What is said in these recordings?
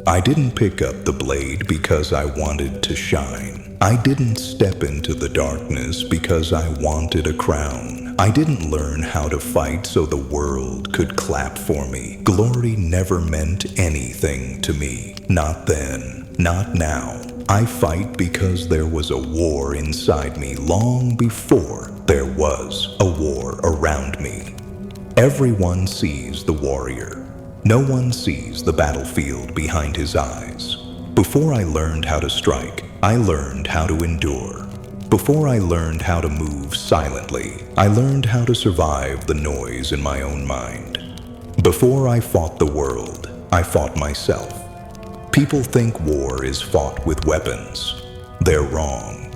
I didn't pick up the blade because I wanted to shine. I didn't step into the darkness because I wanted a crown. I didn't learn how to fight so the world could clap for me. Glory never meant anything to me. Not then, not now. I fight because there was a war inside me long before there was a war around me. Everyone sees the warrior. No one sees the battlefield behind his eyes. Before I learned how to strike, I learned how to endure. Before I learned how to move silently, I learned how to survive the noise in my own mind. Before I fought the world, I fought myself. People think war is fought with weapons. They're wrong.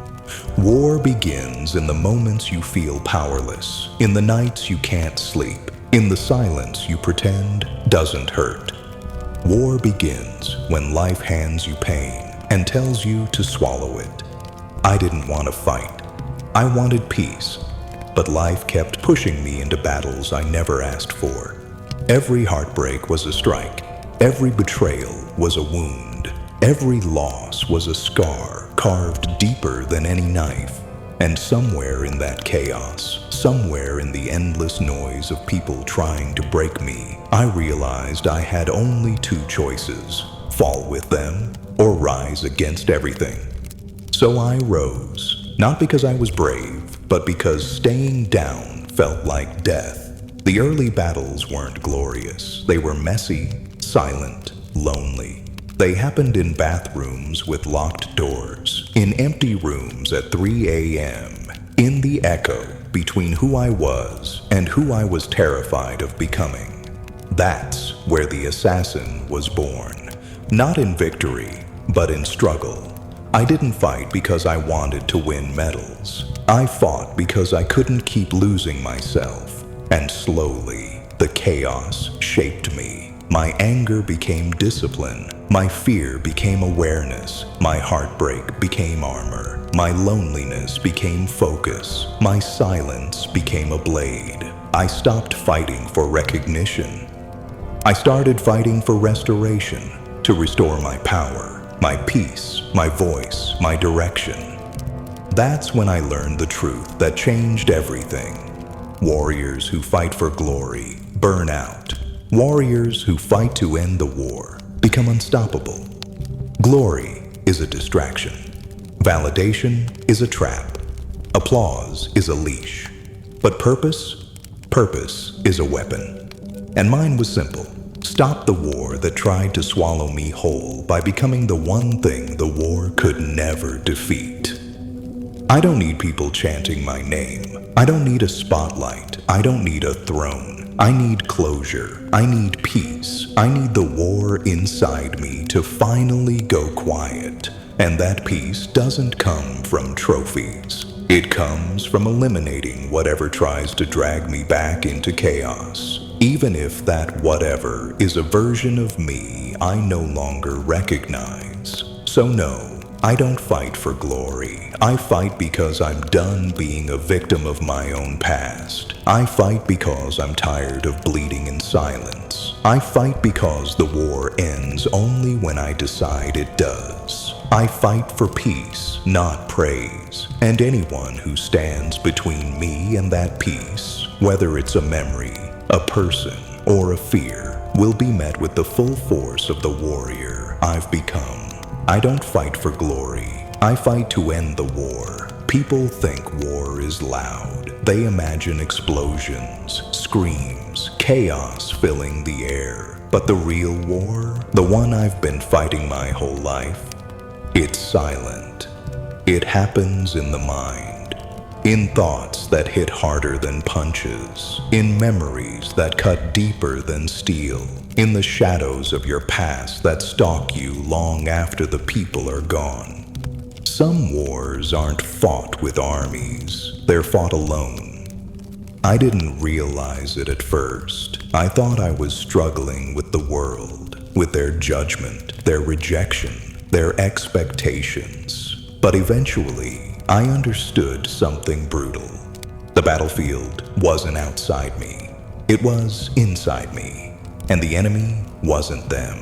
War begins in the moments you feel powerless, in the nights you can't sleep, in the silence you pretend doesn't hurt. War begins when life hands you pain and tells you to swallow it. I didn't want to fight. I wanted peace, but life kept pushing me into battles I never asked for. Every heartbreak was a strike. Every betrayal was a wound. Every loss was a scar carved deeper than any knife. And somewhere in that chaos, somewhere in the endless noise of people trying to break me, I realized I had only two choices: fall with them or rise against everything. So I rose, not because I was brave, but because staying down felt like death. The early battles weren't glorious. They were messy, silent, lonely. They happened in bathrooms with locked doors, in empty rooms at 3 a.m., in the echo between who I was and who I was terrified of becoming. That's where the assassin was born. Not in victory, but in struggle. I didn't fight because I wanted to win medals. I fought because I couldn't keep losing myself. And slowly, the chaos shaped me. My anger became discipline. My fear became awareness. My heartbreak became armor. My loneliness became focus. My silence became a blade. I stopped fighting for recognition. I started fighting for restoration, to restore my power, my peace, my voice, my direction. That's when I learned the truth that changed everything. Warriors who fight for glory burn out. Warriors who fight to end the war become unstoppable. Glory is a distraction. Validation is a trap. Applause is a leash. But purpose is a weapon. And mine was simple. Stop the war that tried to swallow me whole by becoming the one thing the war could never defeat. I don't need people chanting my name. I don't need a spotlight. I don't need a throne. I need closure. I need peace. I need the war inside me to finally go quiet. And that peace doesn't come from trophies. It comes from eliminating whatever tries to drag me back into chaos. Even if that whatever is a version of me I no longer recognize. So no, I don't fight for glory. I fight because I'm done being a victim of my own past. I fight because I'm tired of bleeding in silence. I fight because the war ends only when I decide it does. I fight for peace, not praise. And anyone who stands between me and that peace, whether it's a memory, a person, or a fear, will be met with the full force of the warrior I've become. I don't fight for glory. I fight to end the war. People think war is loud. They imagine explosions, screams, chaos filling the air. But the real war, the one I've been fighting my whole life, it's silent. It happens in the mind. In thoughts that hit harder than punches. In memories that cut deeper than steel. In the shadows of your past that stalk you long after the people are gone. Some wars aren't fought with armies, they're fought alone. I didn't realize it at first. I thought I was struggling with the world, with their judgment, their rejection, their expectations. But eventually, I understood something brutal. The battlefield wasn't outside me, it was inside me. And the enemy wasn't them.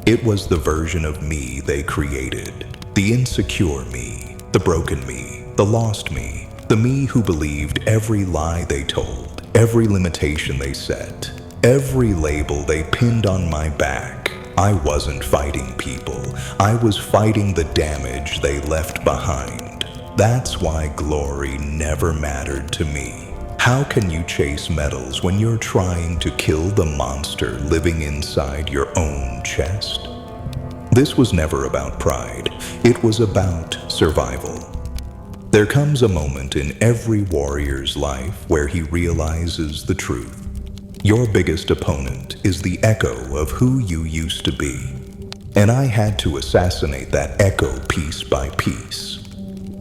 It was the version of me they created. The insecure me, the broken me, the lost me, the me who believed every lie they told, every limitation they set, every label they pinned on my back. I wasn't fighting people. I was fighting the damage they left behind. That's why glory never mattered to me. How can you chase medals when you're trying to kill the monster living inside your own chest? This was never about pride. It was about survival. There comes a moment in every warrior's life where he realizes the truth. Your biggest opponent is the echo of who you used to be. And I had to assassinate that echo piece by piece.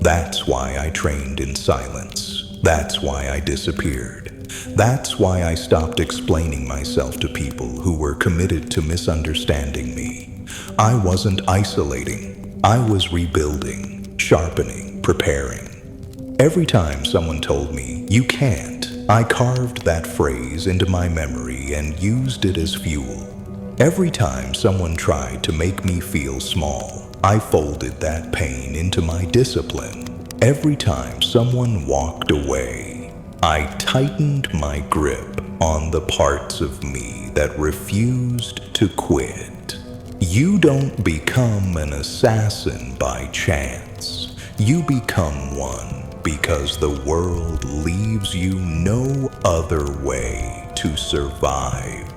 That's why I trained in silence. That's why I disappeared. That's why I stopped explaining myself to people who were committed to misunderstanding me. I wasn't isolating. I was rebuilding, sharpening, preparing. Every time someone told me, "You can't," I carved that phrase into my memory and used it as fuel. Every time someone tried to make me feel small, I folded that pain into my discipline. Every time someone walked away, I tightened my grip on the parts of me that refused to quit. You don't become an assassin by chance. You become one because the world leaves you no other way to survive.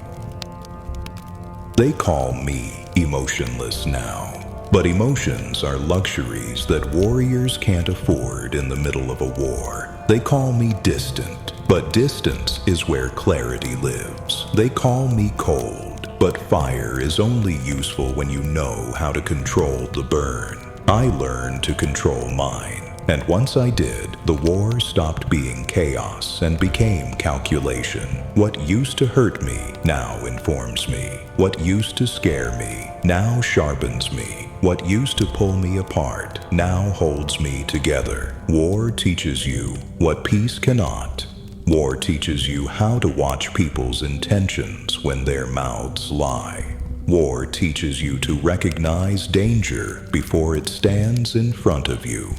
They call me emotionless now, but emotions are luxuries that warriors can't afford in the middle of a war. They call me distant, but distance is where clarity lives. They call me cold, but fire is only useful when you know how to control the burn. I learned to control mine. And once I did, the war stopped being chaos and became calculation. What used to hurt me now informs me. What used to scare me now sharpens me. What used to pull me apart now holds me together. War teaches you what peace cannot. War teaches you how to watch people's intentions when their mouths lie. War teaches you to recognize danger before it stands in front of you.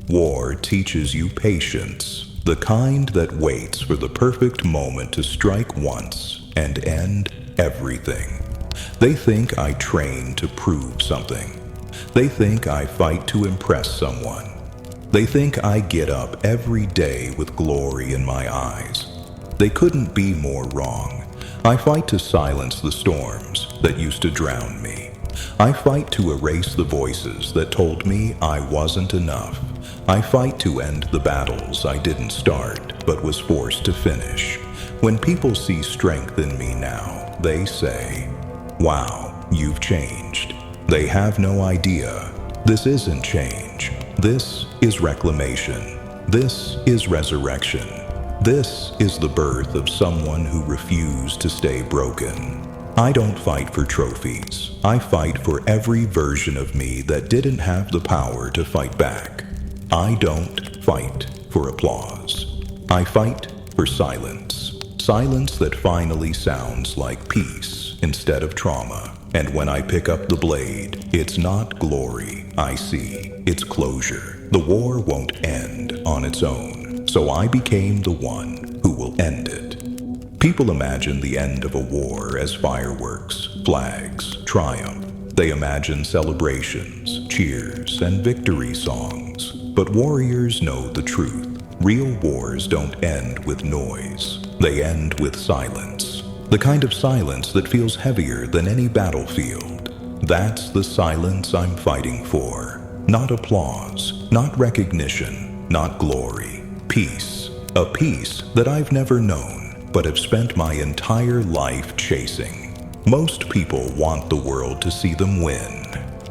War teaches you patience, the kind that waits for the perfect moment to strike once and end everything. They think I train to prove something. They think I fight to impress someone. They think I get up every day with glory in my eyes. They couldn't be more wrong. I fight to silence the storms that used to drown me. I fight to erase the voices that told me I wasn't enough. I fight to end the battles I didn't start, but was forced to finish. When people see strength in me now, they say, "Wow, you've changed." They have no idea. This isn't change. This is reclamation. This is resurrection. This is the birth of someone who refused to stay broken. I don't fight for trophies. I fight for every version of me that didn't have the power to fight back. I don't fight for applause. I fight for silence. Silence that finally sounds like peace instead of trauma. And when I pick up the blade, it's not glory I see, it's closure. The war won't end on its own, so I became the one who will end it. People imagine the end of a war as fireworks, flags, triumph. They imagine celebrations, cheers, and victory songs. But warriors know the truth. Real wars don't end with noise. They end with silence. The kind of silence that feels heavier than any battlefield. That's the silence I'm fighting for. Not applause, not recognition, not glory. Peace. A peace that I've never known, but have spent my entire life chasing. Most people want the world to see them win.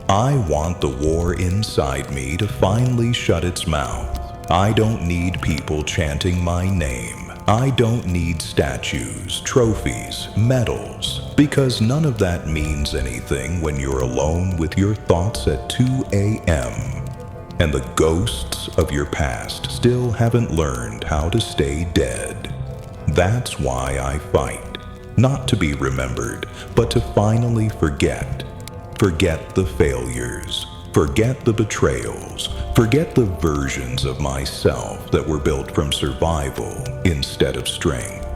I want the war inside me to finally shut its mouth. I don't need people chanting my name. I don't need statues, trophies, medals, because none of that means anything when you're alone with your thoughts at 2 a.m. and the ghosts of your past still haven't learned how to stay dead. That's why I fight. Not to be remembered, but to finally forget. Forget the failures. Forget the betrayals. Forget the versions of myself that were built from survival instead of strength.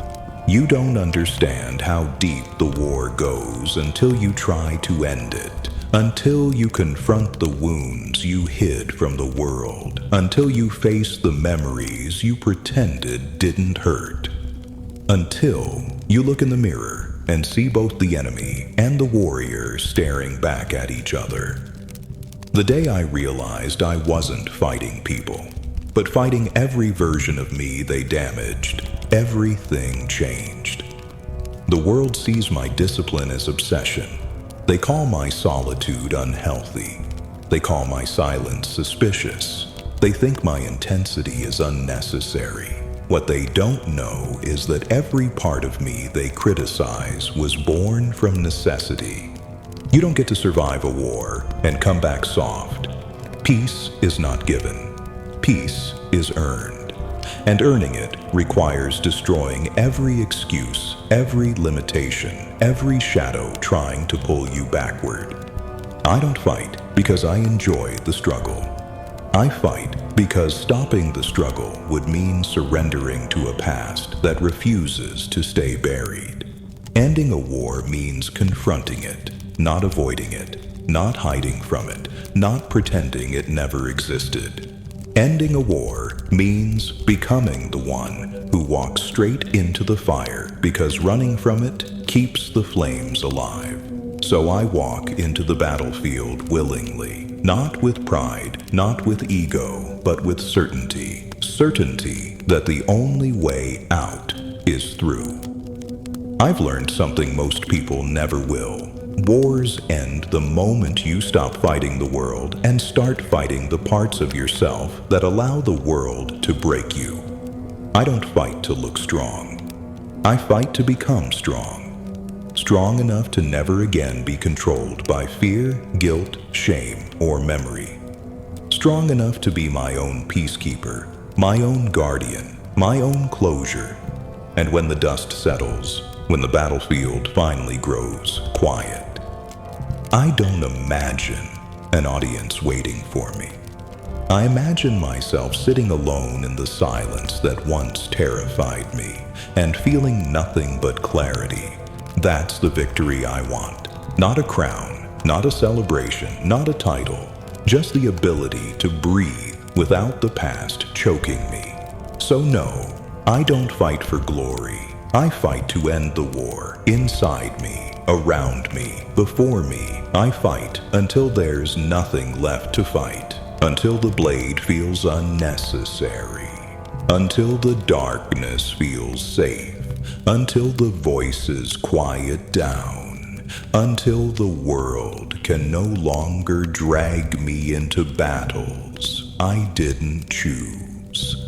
You don't understand how deep the war goes until you try to end it, until you confront the wounds you hid from the world, until you face the memories you pretended didn't hurt, until you look in the mirror and see both the enemy and the warrior staring back at each other. The day I realized I wasn't fighting people, but fighting every version of me they damaged, everything changed. The world sees my discipline as obsession. They call my solitude unhealthy. They call my silence suspicious. They think my intensity is unnecessary. What they don't know is that every part of me they criticize was born from necessity. You don't get to survive a war and come back soft. Peace is not given. Peace is earned. And earning it requires destroying every excuse, every limitation, every shadow trying to pull you backward. I don't fight because I enjoy the struggle. I fight because stopping the struggle would mean surrendering to a past that refuses to stay buried. Ending a war means confronting it, not avoiding it, not hiding from it, not pretending it never existed. Ending a war means becoming the one who walks straight into the fire because running from it keeps the flames alive. So I walk into the battlefield willingly, not with pride, not with ego, but with certainty. Certainty that the only way out is through. I've learned something most people never will. Wars end the moment you stop fighting the world and start fighting the parts of yourself that allow the world to break you. I don't fight to look strong. I fight to become strong. Strong enough to never again be controlled by fear, guilt, shame, or memory. Strong enough to be my own peacekeeper, my own guardian, my own closure. And when the dust settles, when the battlefield finally grows quiet, I don't imagine an audience waiting for me. I imagine myself sitting alone in the silence that once terrified me and feeling nothing but clarity. That's the victory I want. Not a crown, not a celebration, not a title, just the ability to breathe without the past choking me. So no, I don't fight for glory. I fight to end the war inside me, around me, before me. I fight until there's nothing left to fight, until the blade feels unnecessary, until the darkness feels safe, until the voices quiet down, until the world can no longer drag me into battles I didn't choose.